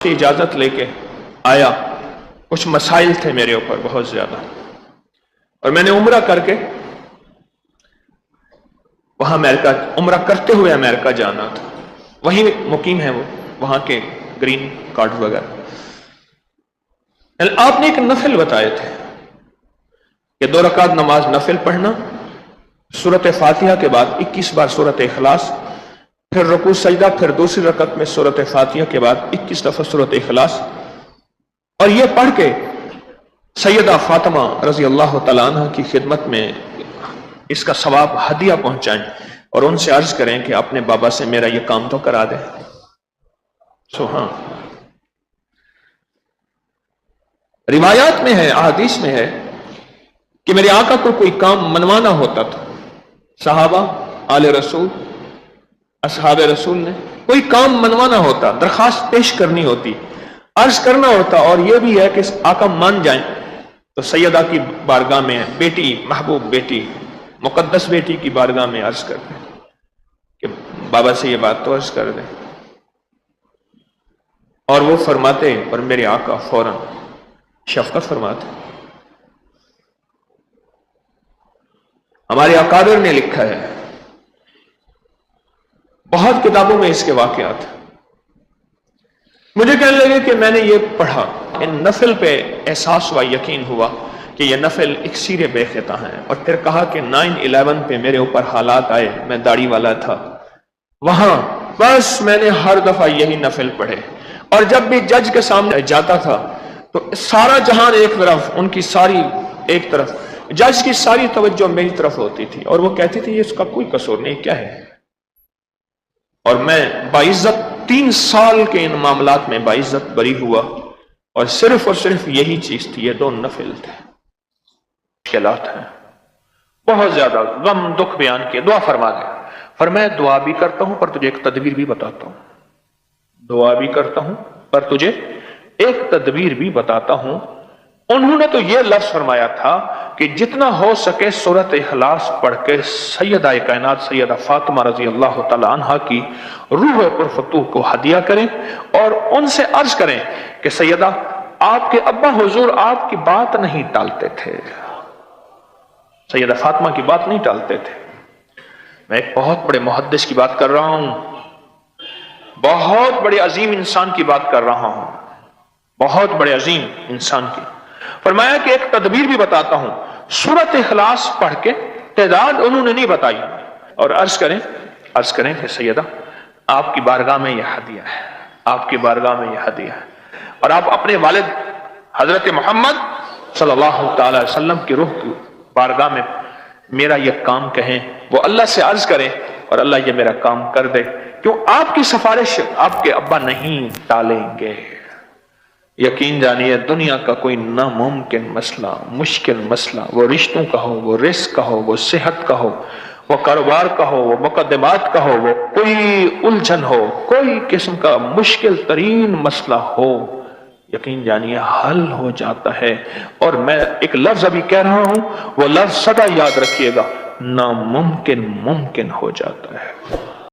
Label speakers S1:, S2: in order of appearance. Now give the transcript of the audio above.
S1: اجازت لے کے آیا، کچھ مسائل تھے میرے اوپر بہت زیادہ، اور میں نے عمرہ کر کے وہاں امریکہ عمرہ کرتے ہوئے امریکہ جانا تھا، وہیں مقیم ہے وہ، وہاں کے گرین کارڈ وغیرہ۔ آپ نے ایک نفل بتائے تھے کہ 2 رکعت نماز نفل پڑھنا، سورۃ فاتحہ کے بعد 21 بار سورۃ اخلاص، پھر رکوع سجدہ، پھر دوسری رکعت میں سورۃ فاتحہ کے بعد 21 دفعہ سورۃ اخلاص، اور یہ پڑھ کے سیدہ فاطمہ رضی اللہ تعالیٰ عنہ کی خدمت میں اس کا ثواب ہدیہ پہنچائیں اور ان سے عرض کریں کہ اپنے بابا سے میرا یہ کام تو کرا دیں۔ ہاں، روایات میں ہے، احادیث میں ہے کہ میرے آقا کو کوئی کام منوانا ہوتا تھا، صحابہ آل رسول اصحاب رسول نے کوئی کام منوانا ہوتا، درخواست پیش کرنی ہوتی، عرض کرنا ہوتا، اور یہ بھی ہے کہ آقا مان جائیں تو سیدہ کی بارگاہ میں بیٹی، محبوب بیٹی، مقدس بیٹی کی بارگاہ میں عرض کر دیں کہ بابا سے یہ بات تو عرض کر دیں، اور وہ فرماتے، اور میرے آقا فوراً شفقت فرماتے۔ ہمارے اکابر نے لکھا ہے، بہت کتابوں میں اس کے واقعات، مجھے کہنے لگے کہ میں نے یہ پڑھا، ان نفل پہ احساس ہوا، یقین ہوا کہ یہ نفل اکسیر بے خطا ہیں، اور پھر کہا کہ 9/11 پہ میرے اوپر حالات آئے، میں داڑھی والا تھا، وہاں بس میں نے ہر دفعہ یہی نفل پڑھے، اور جب بھی جج کے سامنے جاتا تھا تو سارا جہان ایک طرف، ان کی ساری ایک طرف، جج کی ساری توجہ میری طرف ہوتی تھی، اور وہ کہتی تھی اس کا کوئی قصور نہیں، کیا ہے؟ اور میں باعزت 3 سال کے ان معاملات میں باعزت بری ہوا، اور صرف یہی چیز تھی، یہ 2 نفل تھے۔ مشکلات ہیں بہت زیادہ، غم دکھ بیان کیے، دعا فرما دے، فرمایا دعا بھی کرتا ہوں پر تجھے ایک تدبیر بھی بتاتا ہوں، دعا بھی کرتا ہوں پر تجھے ایک تدبیر بھی بتاتا ہوں۔ انہوں نے تو یہ لفظ فرمایا تھا کہ جتنا ہو سکے سورۃ اخلاص پڑھ کے سیدہ کائنات سیدہ فاطمہ رضی اللہ تعالی عنہا کی روح پرفتوح کو ہدیہ کریں، اور ان سے عرض کریں کہ سیدہ آپ کے ابا حضور آپ کی بات نہیں ٹالتے تھے، سیدہ فاطمہ کی بات نہیں ٹالتے تھے۔ میں ایک بہت بڑے محدث کی بات کر رہا ہوں، بہت بڑے عظیم انسان کی بات کر رہا ہوں، بہت بڑے عظیم انسان کی۔ فرمایا کہ ایک تدبیر بھی بتاتا ہوں، سورۃ اخلاص پڑھ کے تعداد انہوں نے نہیں بتائی، اور عرض کریں کہ سیدہ آپ کی بارگاہ میں یہ ہدیہ ہے، آپ کی بارگاہ میں یہ ہدیہ ہے، اور آپ اپنے والد حضرت محمد صلی اللہ تعالی وسلم کی روح کی بارگاہ میں میرا یہ کام کہیں، وہ اللہ سے عرض کریں اور اللہ یہ میرا کام کر دے، کیوں آپ کی سفارش آپ کے ابا نہیں ٹالیں گے۔ یقین جانیے دنیا کا کوئی ناممکن مسئلہ، مشکل مسئلہ، وہ رشتوں کا ہو، وہ رزق کا ہو، وہ صحت کا ہو، وہ کاروبار کا ہو، وہ مقدمات کا ہو، وہ کوئی الجھن ہو، کوئی قسم کا مشکل ترین مسئلہ ہو، یقین جانیے حل ہو جاتا ہے۔ اور میں ایک لفظ ابھی کہہ رہا ہوں، وہ لفظ سدا یاد رکھیے گا، ناممکن ممکن ہو جاتا ہے۔